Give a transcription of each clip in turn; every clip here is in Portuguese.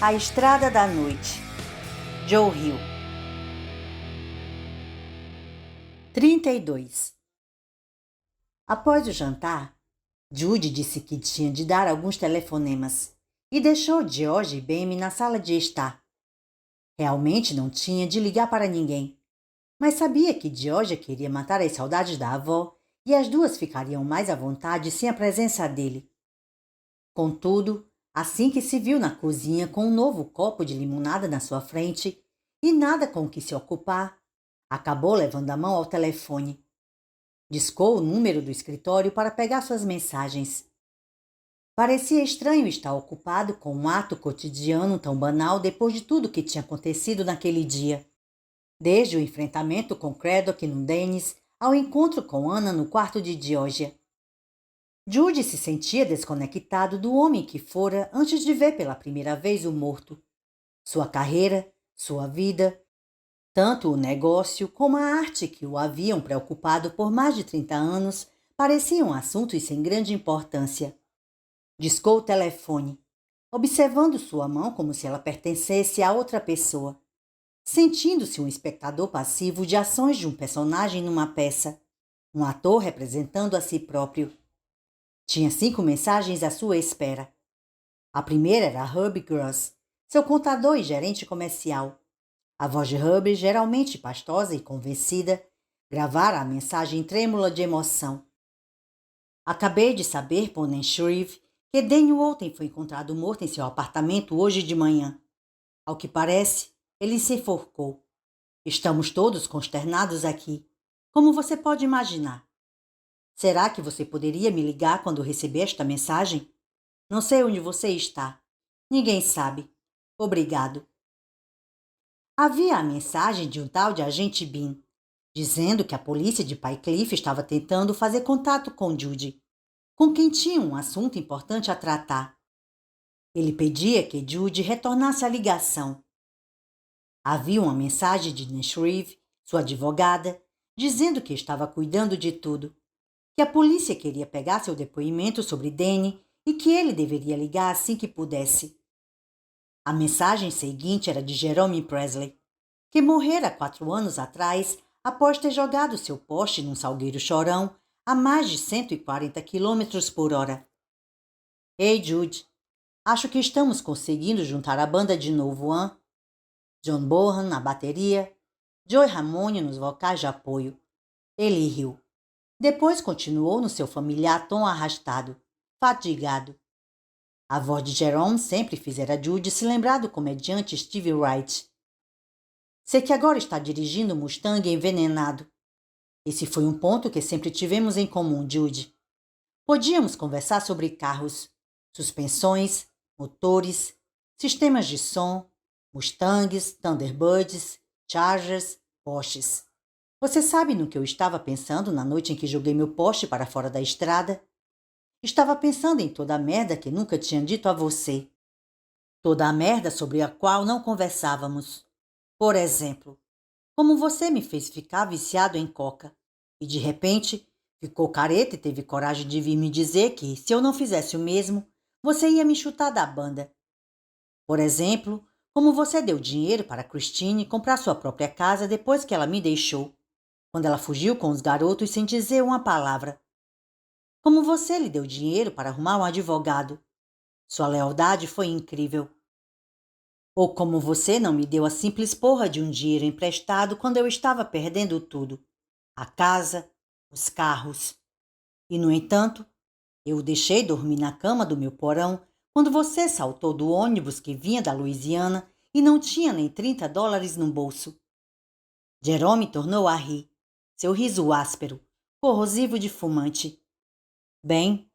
A Estrada da Noite, Joe Hill. 32. Após o jantar, Judy disse que tinha de dar alguns telefonemas e deixou George e Bamy na sala de estar. Realmente não tinha de ligar para ninguém, mas sabia que George queria matar as saudades da avó e as duas ficariam mais à vontade sem a presença dele. Contudo, assim que se viu na cozinha com um novo copo de limonada na sua frente e nada com o que se ocupar, acabou levando a mão ao telefone. Discou o número do escritório para pegar suas mensagens. Parecia estranho estar ocupado com um ato cotidiano tão banal depois de tudo que tinha acontecido naquele dia. Desde o enfrentamento com Craddock no Dennis ao encontro com Anna no quarto de Georgia. Judy se sentia desconectado do homem que fora antes de ver pela primeira vez o morto. Sua carreira, sua vida, tanto o negócio como a arte que o haviam preocupado por mais de 30 anos pareciam assuntos sem grande importância. Discou o telefone, observando sua mão como se ela pertencesse a outra pessoa, sentindo-se um espectador passivo de ações de um personagem numa peça, um ator representando a si próprio. Tinha 5 mensagens à sua espera. A primeira era Herbie Gross, seu contador e gerente comercial. A voz de Herbie, geralmente pastosa e convencida, gravara a mensagem trêmula de emoção. Acabei de saber por Shreve que Daniel Walton foi encontrado morto em seu apartamento hoje de manhã. Ao que parece, ele se enforcou. Estamos todos consternados aqui, como você pode imaginar. Será que você poderia me ligar quando receber esta mensagem? Não sei onde você está. Ninguém sabe. Obrigado. Havia a mensagem de um tal de agente Bean, dizendo que a polícia de Pycliffe estava tentando fazer contato com Judy, com quem tinha um assunto importante a tratar. Ele pedia que Judy retornasse a ligação. Havia uma mensagem de Shreve, sua advogada, dizendo que estava cuidando de tudo, que a polícia queria pegar seu depoimento sobre Danny e que ele deveria ligar assim que pudesse. A mensagem seguinte era de Jerome Presley, que morrera 4 anos atrás após ter jogado seu poste num salgueiro chorão a mais de 140 km/h. Ei, Jude, acho que estamos conseguindo juntar a banda de novo, hein? John Bonham na bateria, Joey Ramone nos vocais de apoio. Ele riu. Depois continuou no seu familiar tom arrastado, fatigado. A voz de Jerome sempre fizera Judy se lembrar do comediante Steve Wright. Sei que agora está dirigindo um Mustang envenenado. Esse foi um ponto que sempre tivemos em comum, Judy. Podíamos conversar sobre carros, suspensões, motores, sistemas de som, Mustangs, Thunderbirds, Chargers, Porsches. Você sabe no que eu estava pensando na noite em que joguei meu Porsche para fora da estrada? Estava pensando em toda a merda que nunca tinha dito a você. Toda a merda sobre a qual não conversávamos. Por exemplo, como você me fez ficar viciado em coca e, de repente, ficou careta e teve coragem de vir me dizer que, se eu não fizesse o mesmo, você ia me chutar da banda. Por exemplo, como você deu dinheiro para Christine comprar sua própria casa depois que ela me deixou, quando ela fugiu com os garotos sem dizer uma palavra. Como você lhe deu dinheiro para arrumar um advogado. Sua lealdade foi incrível. Ou como você não me deu a simples porra de um dinheiro emprestado quando eu estava perdendo tudo. A casa, os carros. E, no entanto, eu o deixei dormir na cama do meu porão quando você saltou do ônibus que vinha da Louisiana e não tinha nem $30 no bolso. Jerome tornou a rir, seu riso áspero, corrosivo de fumante. Bem,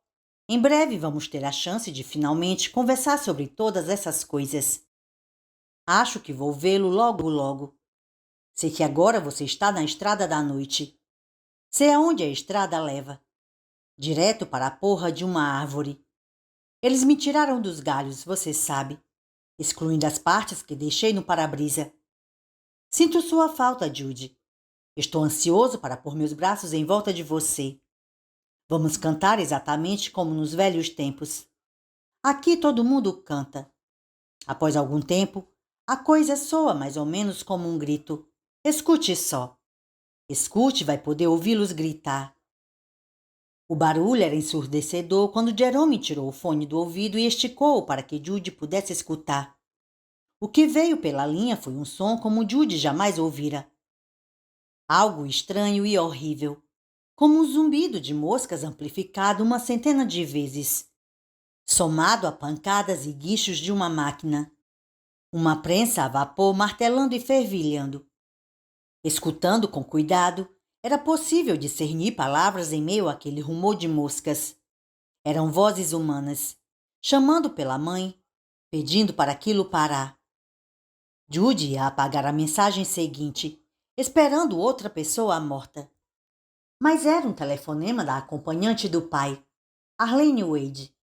em breve vamos ter a chance de finalmente conversar sobre todas essas coisas. Acho que vou vê-lo logo logo. Sei que agora você está na estrada da noite. Sei aonde a estrada leva. Direto para a porra de uma árvore. Eles me tiraram dos galhos, você sabe, excluindo as partes que deixei no para-brisa. Sinto sua falta, Judy. Estou ansioso para pôr meus braços em volta de você. Vamos cantar exatamente como nos velhos tempos. Aqui todo mundo canta. Após algum tempo, a coisa soa mais ou menos como um grito. Escute só. Escute, vai poder ouvi-los gritar. O barulho era ensurdecedor quando Jerome tirou o fone do ouvido e esticou-o para que Judy pudesse escutar. O que veio pela linha foi um som como Judy jamais ouvira. Algo estranho e horrível, como um zumbido de moscas amplificado uma centena de vezes, somado a pancadas e guinchos de uma máquina. Uma prensa a vapor martelando e fervilhando. Escutando com cuidado, era possível discernir palavras em meio àquele rumor de moscas. Eram vozes humanas, chamando pela mãe, pedindo para aquilo parar. Judy ia apagar a mensagem seguinte, esperando outra pessoa morta. Mas era um telefonema da acompanhante do pai, Arlene Wade.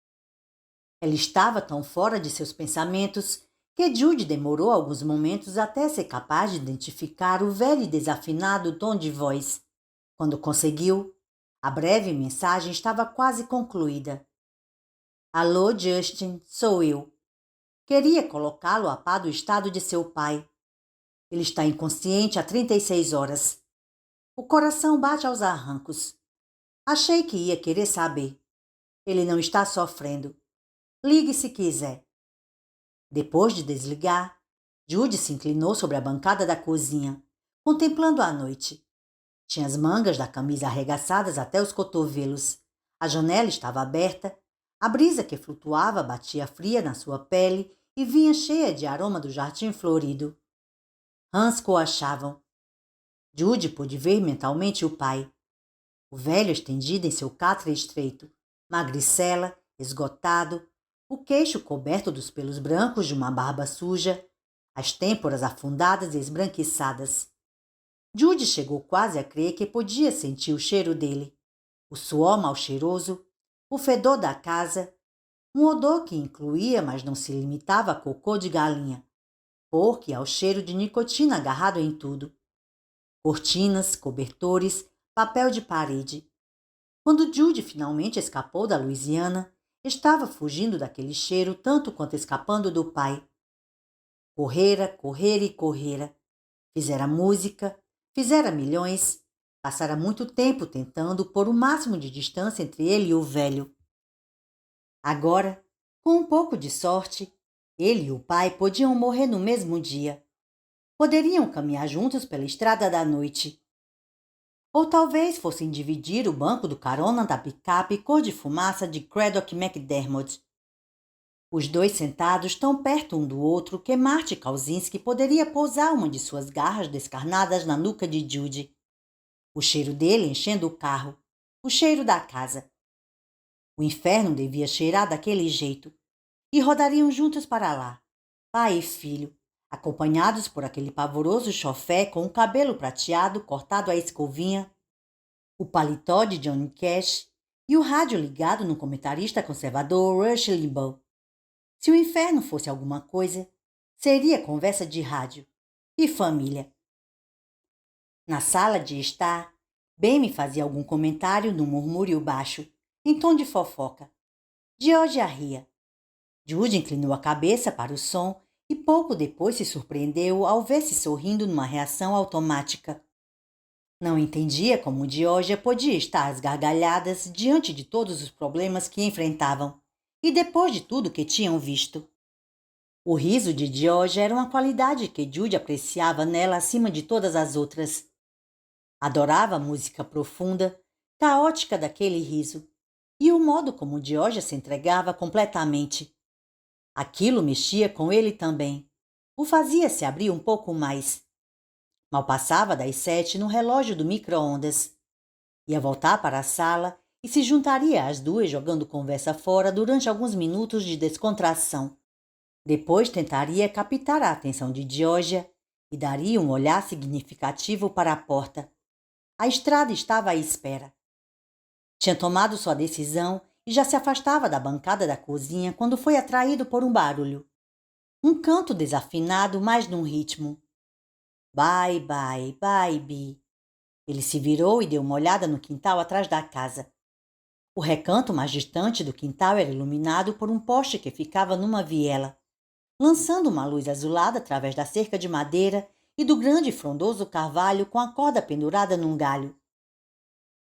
Ela estava tão fora de seus pensamentos que Judy demorou alguns momentos até ser capaz de identificar o velho e desafinado tom de voz. Quando conseguiu, a breve mensagem estava quase concluída. Alô, Justin, sou eu. Queria colocá-lo a par do estado de seu pai. Ele está inconsciente há 36 horas. O coração bate aos arrancos. Achei que ia querer saber. Ele não está sofrendo. Ligue se quiser. Depois de desligar, Judy se inclinou sobre a bancada da cozinha, contemplando a noite. Tinha as mangas da camisa arregaçadas até os cotovelos. A janela estava aberta. A brisa que flutuava batia fria na sua pele e vinha cheia de aroma do jardim florido. Rãs coachavam. Judy pôde ver mentalmente o pai. O velho estendido em seu catre estreito, magricela, esgotado, o queixo coberto dos pelos brancos de uma barba suja, as têmporas afundadas e esbranquiçadas. Judy chegou quase a crer que podia sentir o cheiro dele, o suor mal cheiroso, o fedor da casa, um odor que incluía, mas não se limitava a cocô de galinha, porco e ao cheiro de nicotina agarrado em tudo. Cortinas, cobertores, papel de parede. Quando Judy finalmente escapou da Louisiana, estava fugindo daquele cheiro tanto quanto escapando do pai. Correra, correra e correra. Fizera música, fizera milhões, passara muito tempo tentando pôr o máximo de distância entre ele e o velho. Agora, com um pouco de sorte, ele e o pai podiam morrer no mesmo dia. Poderiam caminhar juntos pela estrada da noite. Ou talvez fossem dividir o banco do carona da picape cor de fumaça de Craddock McDermott. Os dois sentados tão perto um do outro que Marty Kauzinski poderia pousar uma de suas garras descarnadas na nuca de Judy. O cheiro dele enchendo o carro, o cheiro da casa. O inferno devia cheirar daquele jeito. E rodariam juntos para lá, pai e filho, acompanhados por aquele pavoroso chofé com o cabelo prateado cortado à escovinha, o paletó de Johnny Cash e o rádio ligado no comentarista conservador Rush Limbaugh. Se o inferno fosse alguma coisa, seria conversa de rádio e família. Na sala de estar, Ben me fazia algum comentário num murmúrio baixo, em tom de fofoca. Georgia ria. Judy inclinou a cabeça para o som e pouco depois se surpreendeu ao ver-se sorrindo numa reação automática. Não entendia como Georgia podia estar às gargalhadas diante de todos os problemas que enfrentavam e depois de tudo que tinham visto. O riso de Georgia era uma qualidade que Judy apreciava nela acima de todas as outras. Adorava a música profunda, caótica daquele riso e o modo como Georgia se entregava completamente. Aquilo mexia com ele também. O fazia se abrir um pouco mais. Mal passava das 7 no relógio do micro-ondas. Ia voltar para a sala e se juntaria às 2 jogando conversa fora durante alguns minutos de descontração. Depois tentaria captar a atenção de Georgia e daria um olhar significativo para a porta. A estrada estava à espera. Tinha tomado sua decisão e já se afastava da bancada da cozinha quando foi atraído por um barulho. Um canto desafinado, mas num ritmo. Bye, bye, bye, Bi. Ele se virou e deu uma olhada no quintal atrás da casa. O recanto mais distante do quintal era iluminado por um poste que ficava numa viela. lançando uma luz azulada através da cerca de madeira e do grande e frondoso carvalho com a corda pendurada num galho.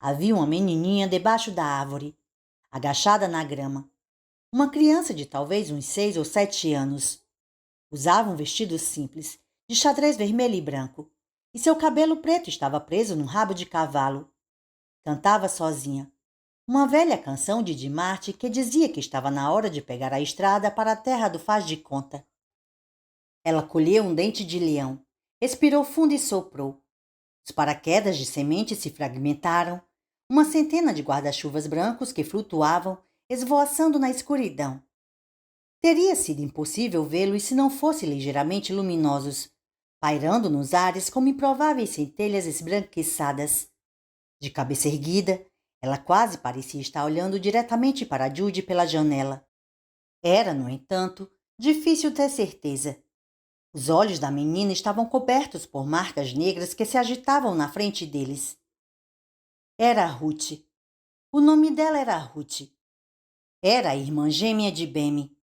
Havia uma menininha debaixo da árvore, agachada na grama. Uma criança de talvez uns 6 ou 7 anos. Usava um vestido simples, de xadrez vermelho e branco, e seu cabelo preto estava preso num rabo de cavalo. Cantava sozinha uma velha canção de Dimarte que dizia que estava na hora de pegar a estrada para a terra do faz de conta. Ela colheu um dente de leão, respirou fundo e soprou. Os paraquedas de semente se fragmentaram, uma centena de guarda-chuvas brancos que flutuavam, esvoaçando na escuridão. Teria sido impossível vê-los se não fossem ligeiramente luminosos, pairando nos ares como improváveis centelhas esbranquiçadas. De cabeça erguida, ela quase parecia estar olhando diretamente para Judy pela janela. Era, no entanto, difícil ter certeza. Os olhos da menina estavam cobertos por marcas negras que se agitavam na frente deles. Era Ruth. O nome dela era Ruth. Era a irmã gêmea de Bemi.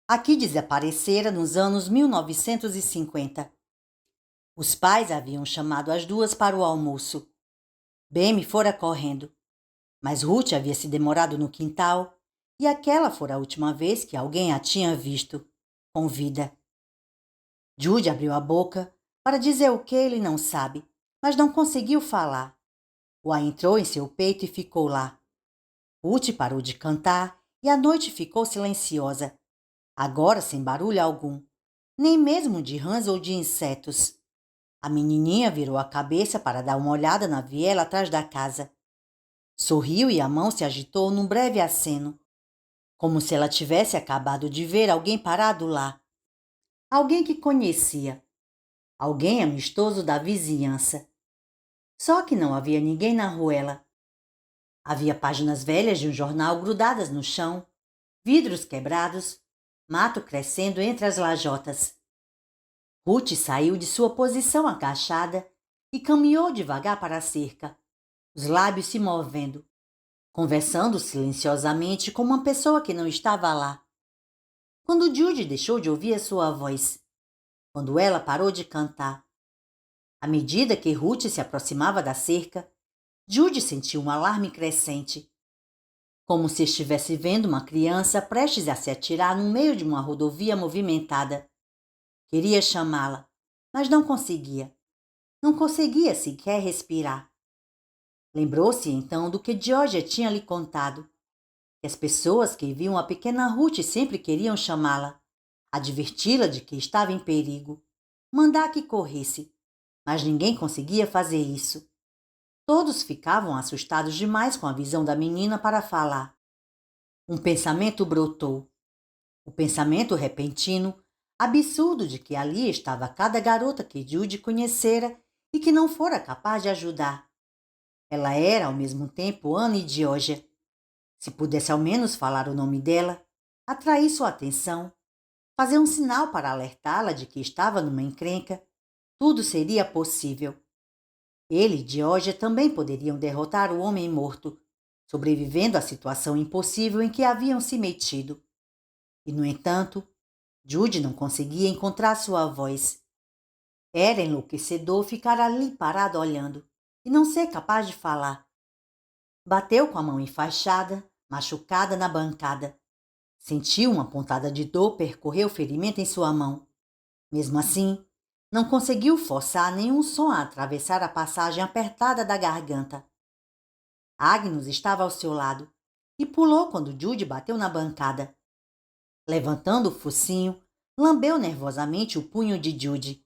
Aqui desaparecera nos anos 1950. Os pais haviam chamado as duas para o almoço. Bemi fora correndo, mas Ruth havia se demorado no quintal e aquela fora a última vez que alguém a tinha visto, com vida. Judy abriu a boca para dizer o que ele não sabe, mas não conseguiu falar. O ar entrou em seu peito e ficou lá. Ruth parou de cantar e a noite ficou silenciosa, agora sem barulho algum, nem mesmo de rãs ou de insetos. A menininha virou a cabeça para dar uma olhada na viela atrás da casa. Sorriu e a mão se agitou num breve aceno, como se ela tivesse acabado de ver alguém parado lá. Alguém que conhecia. Alguém amistoso da vizinhança. Só que não havia ninguém na ruela. Havia páginas velhas de um jornal grudadas no chão, vidros quebrados, mato crescendo entre as lajotas. Ruth saiu de sua posição agachada e caminhou devagar para a cerca, os lábios se movendo, conversando silenciosamente com uma pessoa que não estava lá. Quando Judy deixou de ouvir a sua voz, quando ela parou de cantar. À medida que Ruth se aproximava da cerca, Judy sentiu um alarme crescente, como se estivesse vendo uma criança prestes a se atirar no meio de uma rodovia movimentada. Queria chamá-la, mas não conseguia. Não conseguia sequer respirar. Lembrou-se então do que Georgia tinha lhe contado, que as pessoas que viam a pequena Ruth sempre queriam chamá-la, adverti-la de que estava em perigo, mandar que corresse, mas ninguém conseguia fazer isso. Todos ficavam assustados demais com a visão da menina para falar. Um pensamento brotou. O pensamento repentino, absurdo de que ali estava cada garota que Judy conhecera e que não fora capaz de ajudar. Ela era, ao mesmo tempo, Anne Diogia. Se pudesse ao menos falar o nome dela, atrair sua atenção, fazer um sinal para alertá-la de que estava numa encrenca, tudo seria possível. Ele e Diogia também poderiam derrotar o homem morto, sobrevivendo à situação impossível em que haviam se metido. E, no entanto, Judy não conseguia encontrar sua voz. Era enlouquecedor ficar ali parado olhando e não ser capaz de falar. Bateu com a mão enfaixada, machucada na bancada. Sentiu uma pontada de dor percorrer o ferimento em sua mão. Mesmo assim, não conseguiu forçar nenhum som a atravessar a passagem apertada da garganta. Agnes estava ao seu lado e pulou quando Judy bateu na bancada. Levantando o focinho, lambeu nervosamente o punho de Judy.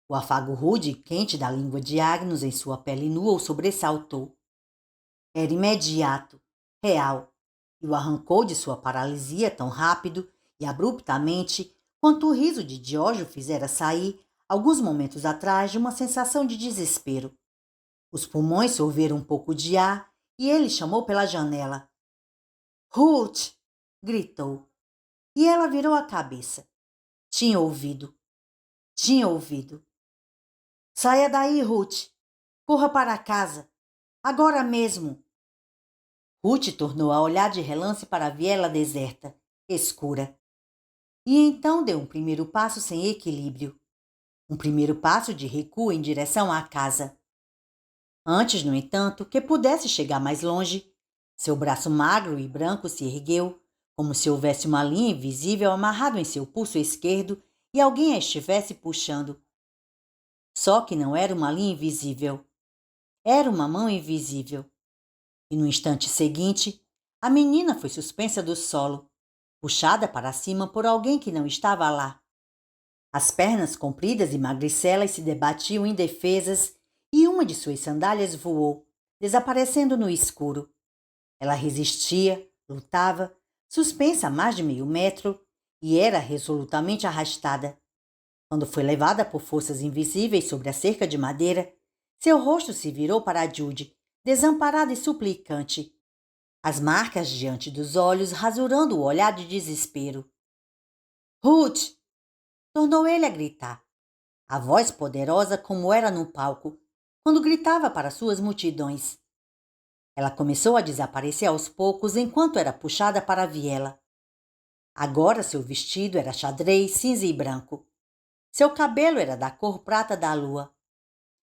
O afago rude e quente da língua de Agnes em sua pele nua o sobressaltou. Era imediato, real, e o arrancou de sua paralisia tão rápido e abruptamente quanto o riso de Diógenes o fizera sair, alguns momentos atrás, de uma sensação de desespero. Os pulmões sorveram um pouco de ar e ele chamou pela janela. Ruth! Gritou. E ela virou a cabeça. Tinha ouvido. Tinha ouvido. Saia daí, Ruth. Corra para casa. Agora mesmo. Ruth tornou a olhar de relance para a viela deserta, escura. e então deu um primeiro passo sem equilíbrio. Um primeiro passo de recuo em direção à casa. Antes, no entanto, que pudesse chegar mais longe, seu braço magro e branco se ergueu, como se houvesse uma linha invisível amarrada em seu pulso esquerdo e alguém a estivesse puxando. Só que não era uma linha invisível. Era uma mão invisível. E no instante seguinte, a menina foi suspensa do solo, puxada para cima por alguém que não estava lá. As pernas compridas e magricelas se debatiam indefesas e uma de suas sandálias voou, desaparecendo no escuro. Ela resistia, lutava, suspensa a mais de meio metro, e era resolutamente arrastada. Quando foi levada por forças invisíveis sobre a cerca de madeira, seu rosto se virou para Jude, desamparada e suplicante. As marcas diante dos olhos rasurando o olhar de desespero. Ruth! Tornou ele a gritar. A voz poderosa como era no palco, quando gritava para suas multidões. Ela começou a desaparecer aos poucos enquanto era puxada para a viela. Agora seu vestido era xadrez cinza e branco. Seu cabelo era da cor prata da lua.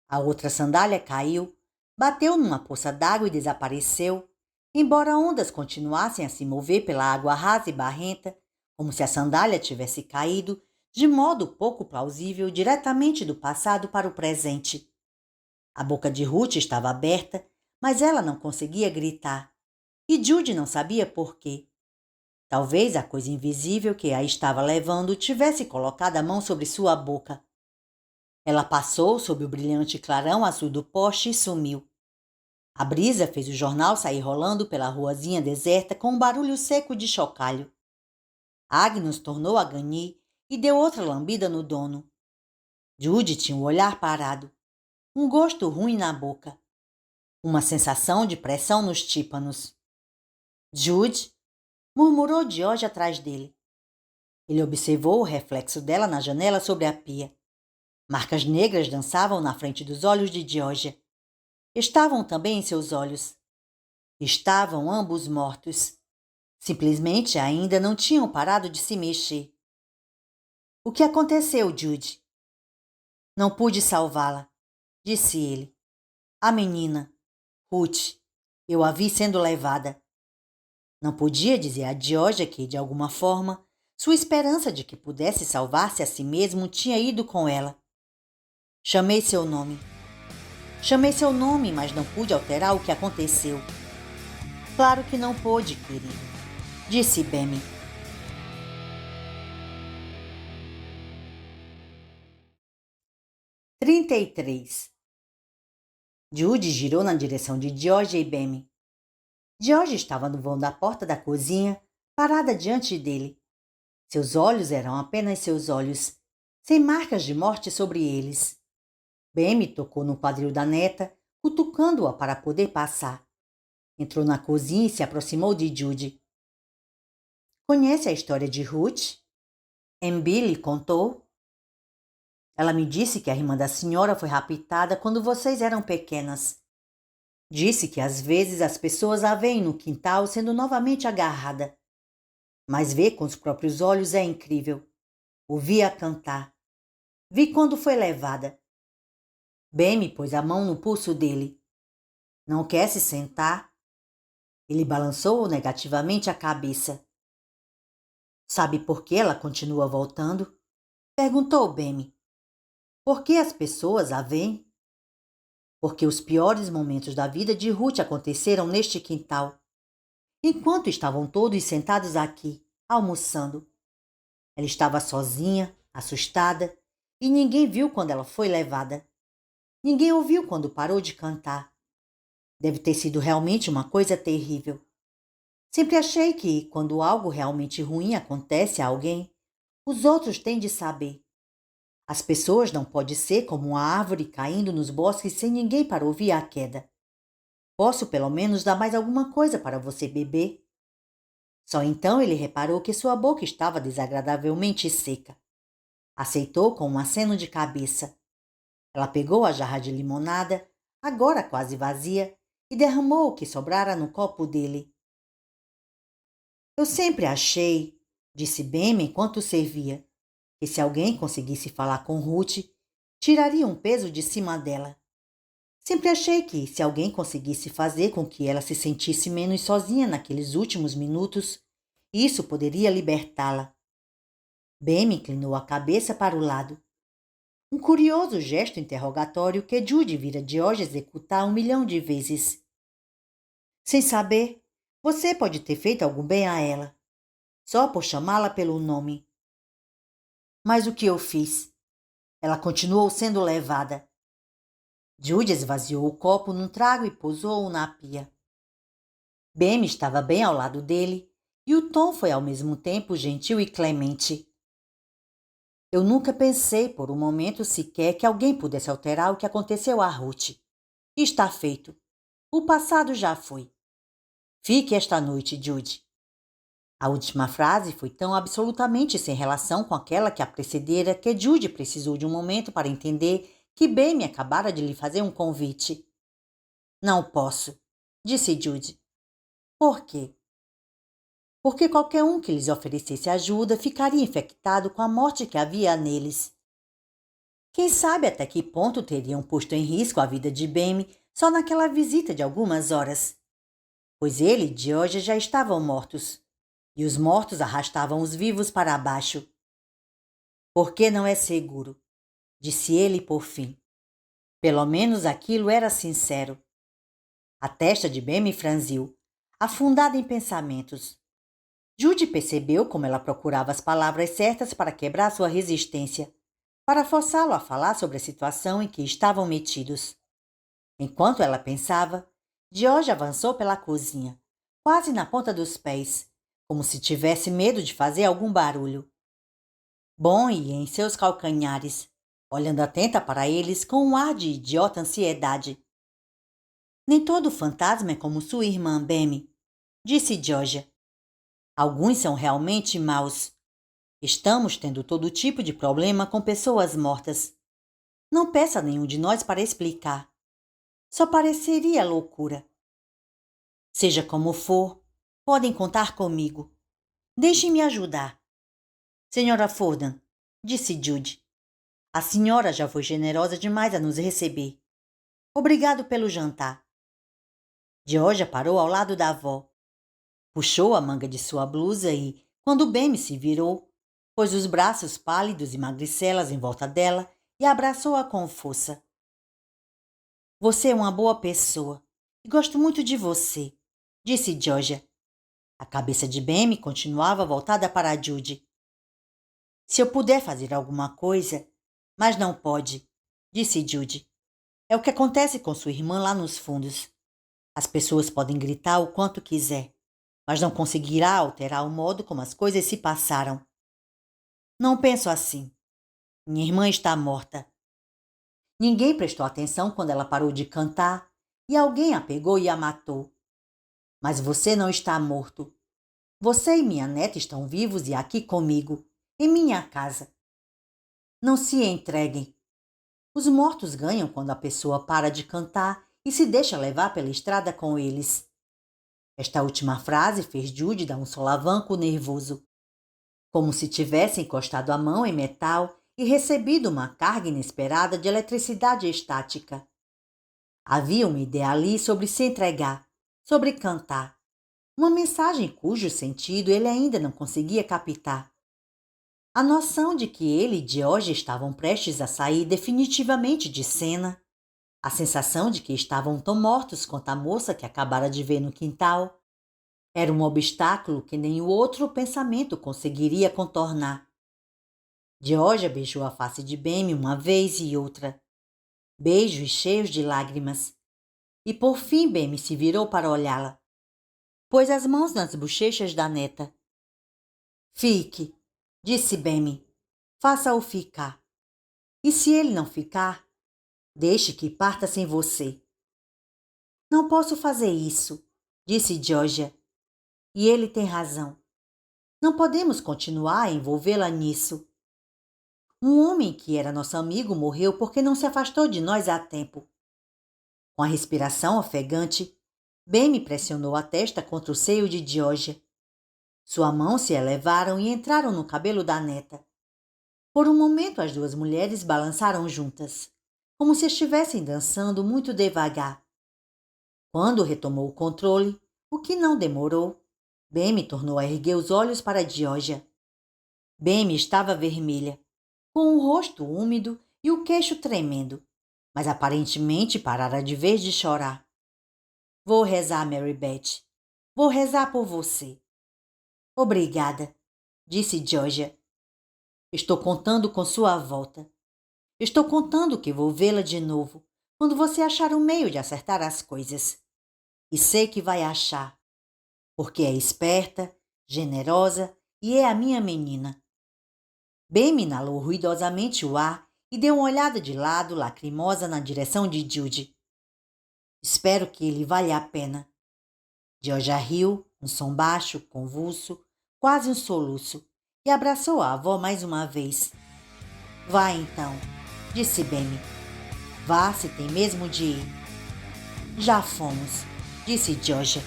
A outra sandália caiu, bateu numa poça d'água e desapareceu, embora ondas continuassem a se mover pela água rasa e barrenta, como se a sandália tivesse caído, de modo pouco plausível, diretamente do passado para o presente. A boca de Ruth estava aberta, mas ela não conseguia gritar. E Jude não sabia por quê. Talvez a coisa invisível que a estava levando tivesse colocado a mão sobre sua boca. Ela passou sob o brilhante clarão azul do poste e sumiu. A brisa fez o jornal sair rolando pela ruazinha deserta com um barulho seco de chocalho. Agnes tornou a ganir e deu outra lambida no dono. Jude tinha o olhar parado, um gosto ruim na boca, uma sensação de pressão nos tímpanos. Jude, murmurou George atrás dele. Ele observou o reflexo dela na janela sobre a pia. Marcas negras dançavam na frente dos olhos de Georgia. Estavam também em seus olhos. Estavam ambos mortos. Simplesmente ainda não tinham parado de se mexer. O que aconteceu, Jude? Não pude salvá-la, disse ele. A menina, Ruth, eu a vi sendo levada. Não podia dizer a Georgia que, de alguma forma, sua esperança de que pudesse salvar-se a si mesmo tinha ido com ela. Chamei seu nome. Chamei seu nome, mas não pude alterar o que aconteceu. Claro que não pôde, querido, disse Bemi. (33) Jude girou na direção de George e Bemi. George estava no vão da porta da cozinha, parada diante dele. Seus olhos eram apenas seus olhos, sem marcas de morte sobre eles. Bemi tocou no quadril da neta, cutucando-a para poder passar. Entrou na cozinha e se aproximou de Jude. Conhece a história de Ruth? Embi lhe contou? Ela me disse que a irmã da senhora foi raptada quando vocês eram pequenas. Disse que às vezes as pessoas a veem no quintal sendo novamente agarrada. Mas ver com os próprios olhos é incrível. Ouvi-a cantar. Vi quando foi levada. Bemi pôs a mão no pulso dele. Não quer se sentar? Ele balançou negativamente a cabeça. Sabe por que ela continua voltando? Perguntou Bemi. Por que as pessoas a veem? Porque os piores momentos da vida de Ruth aconteceram neste quintal, enquanto estavam todos sentados aqui, almoçando. Ela estava sozinha, assustada, e ninguém viu quando ela foi levada. Ninguém ouviu quando parou de cantar. Deve ter sido realmente uma coisa terrível. Sempre achei que, quando algo realmente ruim acontece a alguém, os outros têm de saber. As pessoas não podem ser como uma árvore caindo nos bosques sem ninguém para ouvir a queda. Posso pelo menos dar mais alguma coisa para você beber? Só então ele reparou que sua boca estava desagradavelmente seca. Aceitou com um aceno de cabeça. Ela pegou a jarra de limonada, agora quase vazia, e derramou o que sobrara no copo dele. Eu sempre achei, disse Bem enquanto servia, que se alguém conseguisse falar com Ruth, tiraria um peso de cima dela. Sempre achei que, se alguém conseguisse fazer com que ela se sentisse menos sozinha naqueles últimos minutos, isso poderia libertá-la. Bem inclinou a cabeça para o lado. Um curioso gesto interrogatório que Judy vira George executar 1 milhão de vezes. Sem saber, você pode ter feito algum bem a ela, só por chamá-la pelo nome. Mas o que eu fiz? Ela continuou sendo levada. Judy esvaziou o copo num trago e pousou-o na pia. Bem estava bem ao lado dele, e o tom foi ao mesmo tempo gentil e clemente. Eu nunca pensei por um momento sequer que alguém pudesse alterar o que aconteceu a Ruth. E está feito. O passado já foi. Fique esta noite, Judy. A última frase foi tão absolutamente sem relação com aquela que a precedera que Judy precisou de um momento para entender que Bem acabara de lhe fazer um convite. Não posso, disse Judy. Por quê? Porque qualquer um que lhes oferecesse ajuda ficaria infectado com a morte que havia neles. Quem sabe até que ponto teriam posto em risco a vida de Bem só naquela visita de algumas horas. Pois ele e George já estavam mortos, e os mortos arrastavam os vivos para baixo. Porque não é seguro, disse ele por fim. Pelo menos aquilo era sincero. A testa de Bem franziu, afundada em pensamentos. Judy percebeu como ela procurava as palavras certas para quebrar sua resistência, para forçá-lo a falar sobre a situação em que estavam metidos. Enquanto ela pensava, George avançou pela cozinha, quase na ponta dos pés, como se tivesse medo de fazer algum barulho. Bom ia em seus calcanhares, olhando atenta para eles com um ar de idiota ansiedade. Nem todo fantasma é como sua irmã, Bem, disse Georgia. Alguns são realmente maus. Estamos tendo todo tipo de problema com pessoas mortas. Não peça a nenhum de nós para explicar. Só pareceria loucura. Seja como for, podem contar comigo. Deixe-me ajudar. Senhora Fordham, disse Judy, a senhora já foi generosa demais a nos receber. Obrigado pelo jantar. Georgia parou ao lado da avó. Puxou a manga de sua blusa e, quando Bem se virou, pôs os braços pálidos e magricelas em volta dela e abraçou-a com força. Você é uma boa pessoa e gosto muito de você, disse Georgia. A cabeça de Bem continuava voltada para Judy. Se eu puder fazer alguma coisa, mas não pode, disse Judy. É o que acontece com sua irmã lá nos fundos. As pessoas podem gritar o quanto quiser, mas não conseguirá alterar o modo como as coisas se passaram. Não penso assim. Minha irmã está morta. Ninguém prestou atenção quando ela parou de cantar e alguém a pegou e a matou. Mas você não está morto. Você e minha neta estão vivos e aqui comigo, em minha casa. Não se entreguem. Os mortos ganham quando a pessoa para de cantar e se deixa levar pela estrada com eles. Esta última frase fez Judy dar um solavanco nervoso, como se tivesse encostado a mão em metal e recebido uma carga inesperada de eletricidade estática. Havia uma ideia ali sobre se entregar, sobre cantar, uma mensagem cujo sentido ele ainda não conseguia captar. A noção de que ele e George estavam prestes a sair definitivamente de cena, a sensação de que estavam tão mortos quanto a moça que acabara de ver no quintal, era um obstáculo que nem o outro pensamento conseguiria contornar. Georgia beijou a face de Bem uma vez e outra, beijos cheios de lágrimas, e por fim Bem se virou para olhá-la. Pôs as mãos nas bochechas da neta. Fique, disse Bem, faça-o ficar. E se ele não ficar, deixe que parta sem você. Não posso fazer isso, disse Georgia. E ele tem razão. Não podemos continuar a envolvê-la nisso. Um homem que era nosso amigo morreu porque não se afastou de nós a tempo. Com a respiração ofegante, Bem me pressionou a testa contra o seio de Georgia. Sua mão se elevaram e entraram no cabelo da neta. Por um momento as duas mulheres balançaram juntas, como se estivessem dançando muito devagar. Quando retomou o controle, o que não demorou, Beme tornou a erguer os olhos para Georgia. Beme estava vermelha, com o rosto úmido e o queixo tremendo, mas aparentemente parara de vez de chorar. Vou rezar, Mary Beth. Vou rezar por você. Obrigada, disse Georgia. Estou contando com sua volta. Estou contando que vou vê-la de novo, quando você achar um meio de acertar as coisas. E sei que vai achar, porque é esperta, generosa e é a minha menina. Bem inalou ruidosamente o ar e deu uma olhada de lado, lacrimosa, na direção de Judy. Espero que ele valha a pena. Georgia riu, um som baixo, convulso, quase um soluço, e abraçou a avó mais uma vez. Vá então, disse Beme. Vá se tem mesmo de ir. Já fomos, disse Georgia.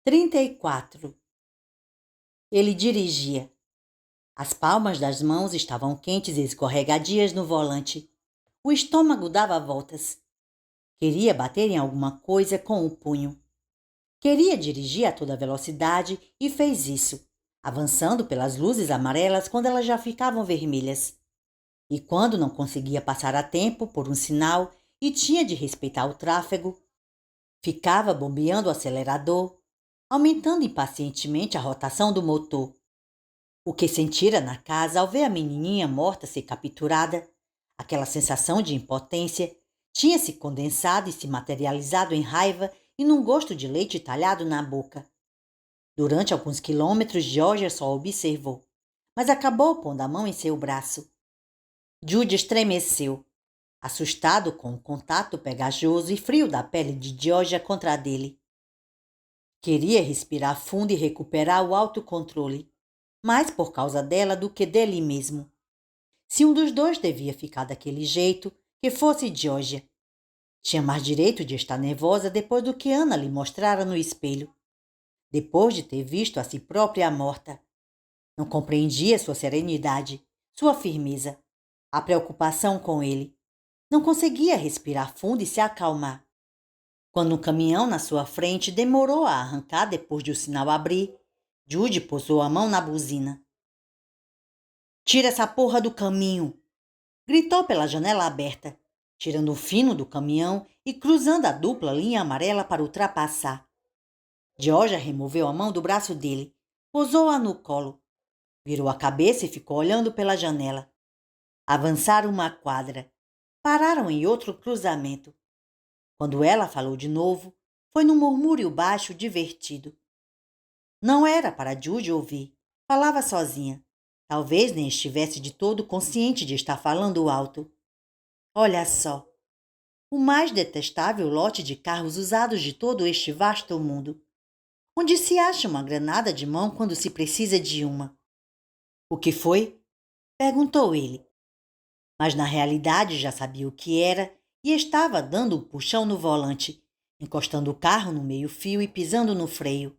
(34) Ele dirigia. As palmas das mãos estavam quentes e escorregadias no volante. O estômago dava voltas. Queria bater em alguma coisa com o punho. Queria dirigir a toda velocidade e fez isso, avançando pelas luzes amarelas quando elas já ficavam vermelhas. E quando não conseguia passar a tempo por um sinal e tinha de respeitar o tráfego, ficava bombeando o acelerador, aumentando impacientemente a rotação do motor. O que sentira na casa ao ver a menininha morta ser capturada, aquela sensação de impotência, tinha se condensado e se materializado em raiva e num gosto de leite talhado na boca. Durante alguns quilômetros, Georgia só observou, mas acabou pondo a mão em seu braço. Judy estremeceu, assustado com o contato pegajoso e frio da pele de Georgia contra a dele. Queria respirar fundo e recuperar o autocontrole, mais por causa dela do que dele mesmo. Se um dos dois devia ficar daquele jeito, que fosse Georgia. Tinha mais direito de estar nervosa depois do que Ana lhe mostrara no espelho. Depois de ter visto a si própria morta. Não compreendia sua serenidade, sua firmeza, a preocupação com ele. Não conseguia respirar fundo e se acalmar. Quando um caminhão na sua frente demorou a arrancar depois de o sinal abrir, Judy pousou a mão na buzina. Tira essa porra do caminho! Gritou pela janela aberta, tirando o fino do caminhão e cruzando a dupla linha amarela para ultrapassar. Georgia removeu a mão do braço dele, pousou-a no colo, virou a cabeça e ficou olhando pela janela. Avançaram uma quadra. Pararam em outro cruzamento. Quando ela falou de novo, foi num murmúrio baixo divertido. Não era para Judy ouvir. Falava sozinha. Talvez nem estivesse de todo consciente de estar falando alto. Olha só. O mais detestável lote de carros usados de todo este vasto mundo. Onde se acha uma granada de mão quando se precisa de uma. O que foi? Perguntou ele. Mas na realidade já sabia o que era e estava dando um puxão no volante, encostando o carro no meio-fio e pisando no freio.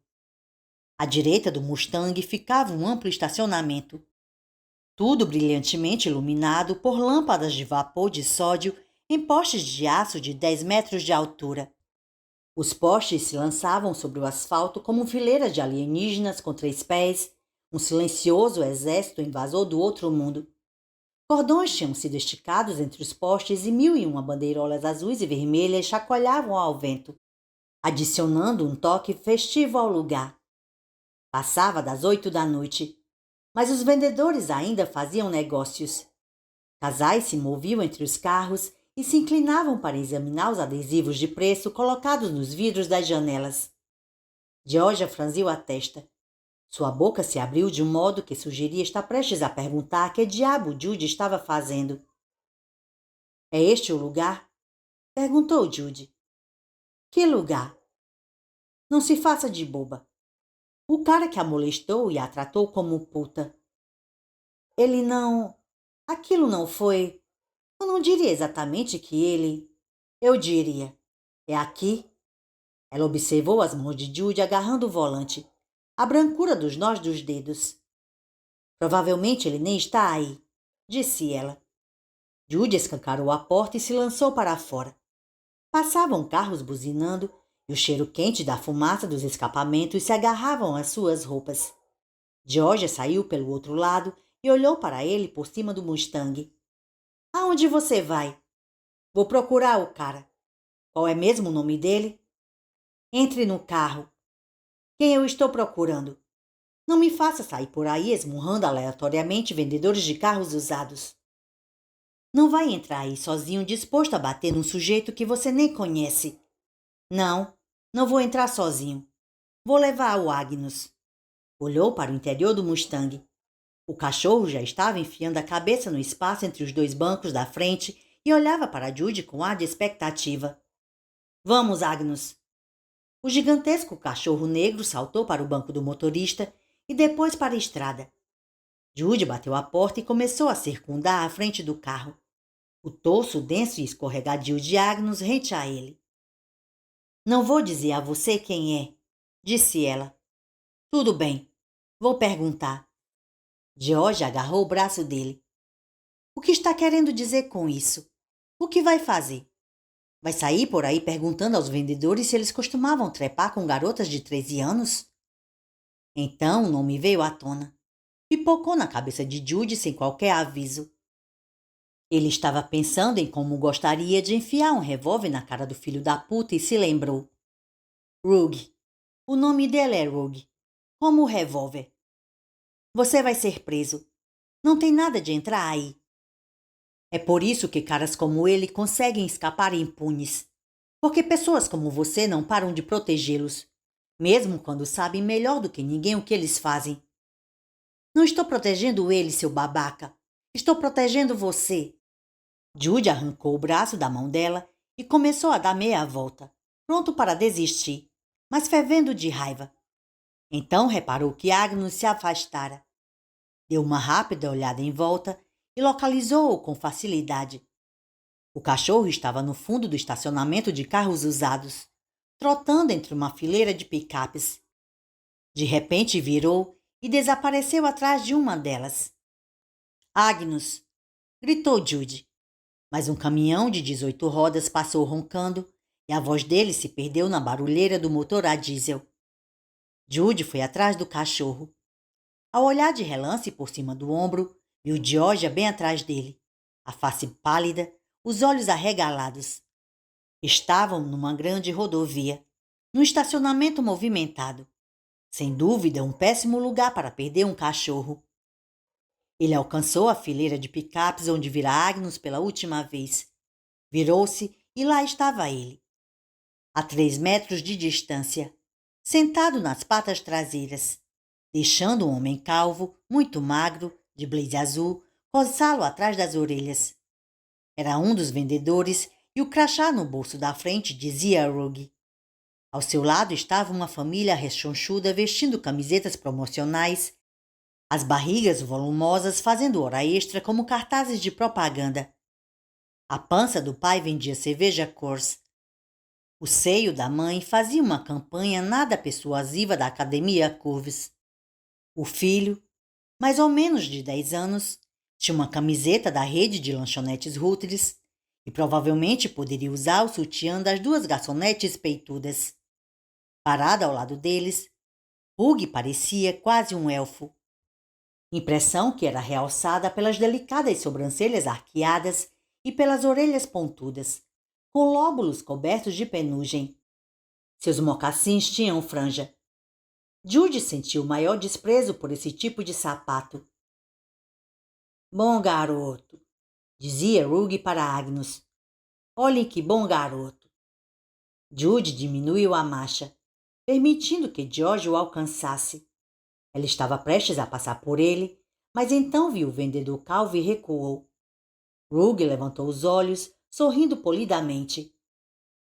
À direita do Mustang ficava um amplo estacionamento, tudo brilhantemente iluminado por lâmpadas de vapor de sódio em postes de aço de 10 metros de altura. Os postes se lançavam sobre o asfalto como fileiras de alienígenas com 3 pés, um silencioso exército invasor do outro mundo. Cordões tinham sido esticados entre os postes e 1001 bandeirolas azuis e vermelhas chacoalhavam ao vento, adicionando um toque festivo ao lugar. Passava das 8 da noite, mas os vendedores ainda faziam negócios. Casais se moviam entre os carros e se inclinavam para examinar os adesivos de preço colocados nos vidros das janelas. Georgia franziu a testa. Sua boca se abriu de um modo que sugeria estar prestes a perguntar que diabo Judy estava fazendo. É este o lugar? Perguntou Judy. Que lugar? Não se faça de boba. O cara que a molestou e a tratou como puta. Ele não... Aquilo não foi... Eu não diria exatamente que ele... Eu diria. É aqui, Ela observou as mãos de Judy agarrando o volante, a brancura dos nós dos dedos. Provavelmente ele nem está aí, disse ela. Judy escancarou a porta e se lançou para fora. Passavam carros buzinando e o cheiro quente da fumaça dos escapamentos se agarravam às suas roupas. Georgia saiu pelo outro lado e olhou para ele por cima do Mustang. — Aonde você vai? — Vou procurar o cara. — Qual é mesmo o nome dele? — Entre no carro. — Quem eu estou procurando? Não me faça sair por aí esmurrando aleatoriamente vendedores de carros usados. Não vai entrar aí sozinho disposto a bater num sujeito que você nem conhece. Não, não vou entrar sozinho. Vou levar o Agnus. Olhou para o interior do Mustang. O cachorro já estava enfiando a cabeça no espaço entre os dois bancos da frente e olhava para Judy com ar de expectativa. Vamos, Agnus. O gigantesco cachorro negro saltou para o banco do motorista e depois para a estrada. Judy bateu a porta e começou a circundar a frente do carro. O torso denso e escorregadio de Agnus rente a ele. Não vou dizer a você quem é, disse ela. Tudo bem, vou perguntar. George agarrou o braço dele. O que está querendo dizer com isso? O que vai fazer? Vai sair por aí perguntando aos vendedores se eles costumavam trepar com garotas de 13 anos? Então o nome veio à tona. Pipocou na cabeça de Judy sem qualquer aviso. Ele estava pensando em como gostaria de enfiar um revólver na cara do filho da puta e se lembrou. Rugg. O nome dele é Rugg. Como o revólver. Você vai ser preso. Não tem nada de entrar aí. É por isso que caras como ele conseguem escapar impunes. Porque pessoas como você não param de protegê-los, mesmo quando sabem melhor do que ninguém o que eles fazem. Não estou protegendo ele, seu babaca. Estou protegendo você. Judy arrancou o braço da mão dela e começou a dar meia volta, pronto para desistir, mas fervendo de raiva. Então reparou que Agnus se afastara. Deu uma rápida olhada em volta e localizou-o com facilidade. O cachorro estava no fundo do estacionamento de carros usados, trotando entre uma fileira de picapes. De repente virou e desapareceu atrás de uma delas. Agnus! Gritou Judy. Mas um caminhão de 18 rodas passou roncando e a voz dele se perdeu na barulheira do motor a diesel. Judy foi atrás do cachorro. Ao olhar de relance por cima do ombro, viu Georgia bem atrás dele, a face pálida, os olhos arregalados. Estavam numa grande rodovia, num estacionamento movimentado. Sem dúvida, um péssimo lugar para perder um cachorro. Ele alcançou a fileira de picapes onde vira Agnus pela última vez. Virou-se e lá estava ele. A 3 metros de distância, sentado nas patas traseiras, deixando um homem calvo, muito magro, de blazer azul, coçá-lo atrás das orelhas. Era um dos vendedores e o crachá no bolso da frente dizia Rugg. Ao seu lado estava uma família rechonchuda vestindo camisetas promocionais, as barrigas volumosas fazendo hora extra como cartazes de propaganda. A pança do pai vendia cerveja Coors. O seio da mãe fazia uma campanha nada persuasiva da Academia Curves. O filho, mais ou menos de 10 anos, tinha uma camiseta da rede de lanchonetes Rutgers e provavelmente poderia usar o sutiã das 2 garçonetes peitudas. Parada ao lado deles, Hugh parecia quase um elfo. Impressão que era realçada pelas delicadas sobrancelhas arqueadas e pelas orelhas pontudas, com lóbulos cobertos de penugem. Seus mocassins tinham franja. Judy sentiu maior desprezo por esse tipo de sapato. Bom garoto, dizia Rugg para Agnus. Olhem que bom garoto. Judy diminuiu a marcha, permitindo que George o alcançasse. Ela estava prestes a passar por ele, mas então viu o vendedor calvo e recuou. Rugg levantou os olhos, sorrindo polidamente.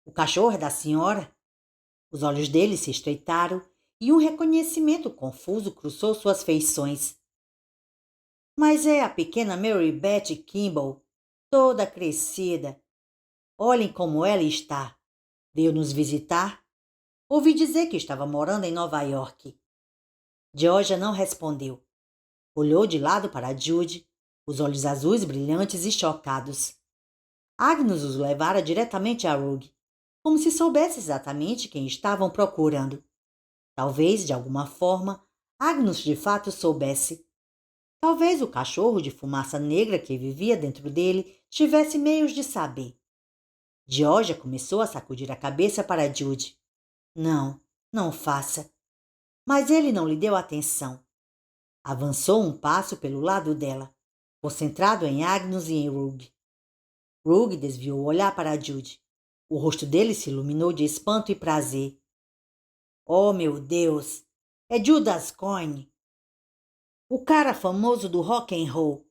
O cachorro é da senhora? Os olhos dele se estreitaram e um reconhecimento confuso cruzou suas feições. Mas é a pequena Mary Beth Kimball, toda crescida. Olhem como ela está. Veio nos visitar? Ouvi dizer que estava morando em Nova York. Georgia não respondeu. Olhou de lado para Jude, os olhos azuis brilhantes e chocados. Agnes os levara diretamente a Rugg, como se soubesse exatamente quem estavam procurando. Talvez, de alguma forma, Agnes de fato soubesse. Talvez o cachorro de fumaça negra que vivia dentro dele tivesse meios de saber. Georgia começou a sacudir a cabeça para Jude. Não, não faça. Mas ele não lhe deu atenção. Avançou um passo pelo lado dela, concentrado em Agnes e em Rugg. Rugg desviou o olhar para Jude. O rosto dele se iluminou de espanto e prazer. Oh, meu Deus! É Judas Coyne! O cara famoso do rock and roll.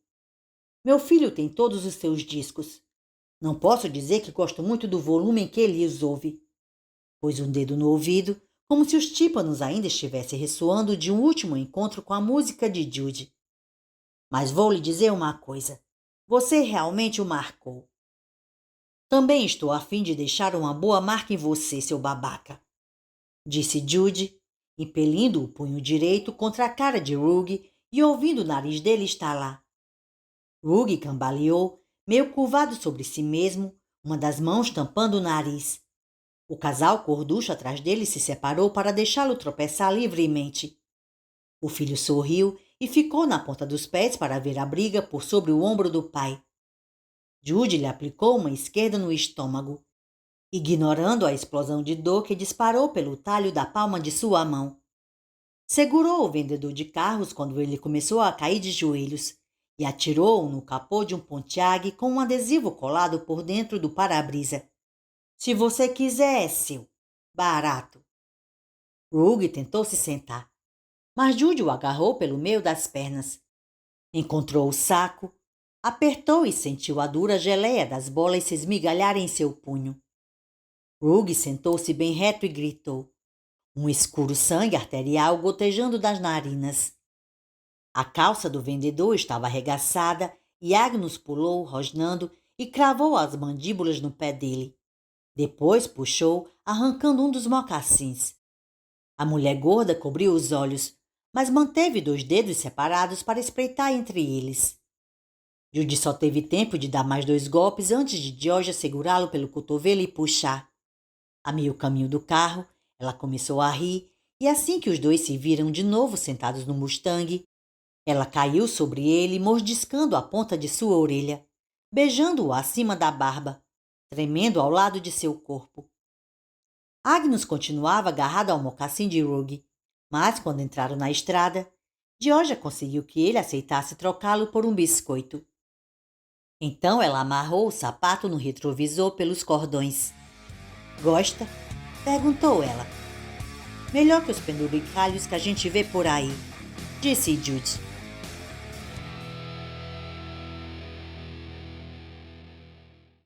Meu filho tem todos os seus discos. Não posso dizer que gosto muito do volume em que ele os ouve. Pôs um dedo no ouvido, como se os tímpanos ainda estivessem ressoando de um último encontro com a música de Jude. Mas vou lhe dizer uma coisa. Você realmente o marcou. Também estou a fim de deixar uma boa marca em você, seu babaca, disse Jude, impelindo o punho direito contra a cara de Rugg e ouvindo o nariz dele estalar. Rugg cambaleou, meio curvado sobre si mesmo, uma das mãos tampando o nariz. O casal corducho atrás dele se separou para deixá-lo tropeçar livremente. O filho sorriu e ficou na ponta dos pés para ver a briga por sobre o ombro do pai. Jude lhe aplicou uma esquerda no estômago, ignorando a explosão de dor que disparou pelo talho da palma de sua mão. Segurou o vendedor de carros quando ele começou a cair de joelhos e atirou-o no capô de um Pontiac com um adesivo colado por dentro do para-brisa. Se você quiser, é seu. Barato. Rugg tentou se sentar, mas Jude o agarrou pelo meio das pernas. Encontrou o saco, apertou e sentiu a dura geleia das bolas se esmigalhar em seu punho. Rugg sentou-se bem reto e gritou, um escuro sangue arterial gotejando das narinas. A calça do vendedor estava arregaçada e Agnes pulou, rosnando, e cravou as mandíbulas no pé dele. Depois puxou, arrancando um dos mocassins. A mulher gorda cobriu os olhos, mas manteve 2 dedos separados para espreitar entre eles. Judy só teve tempo de dar mais 2 golpes antes de Georgia segurá-lo pelo cotovelo e puxar. A meio caminho do carro, ela começou a rir e assim que os dois se viram de novo sentados no Mustang, ela caiu sobre ele, mordiscando a ponta de sua orelha, beijando-o acima da barba, tremendo ao lado de seu corpo. Agnes continuava agarrada ao mocassim de Rugg, mas quando entraram na estrada, Georgia conseguiu que ele aceitasse trocá-lo por um biscoito. Então ela amarrou o sapato no retrovisor pelos cordões. Gosta? Perguntou ela. Melhor que os penduricalhos que a gente vê por aí, disse Jude.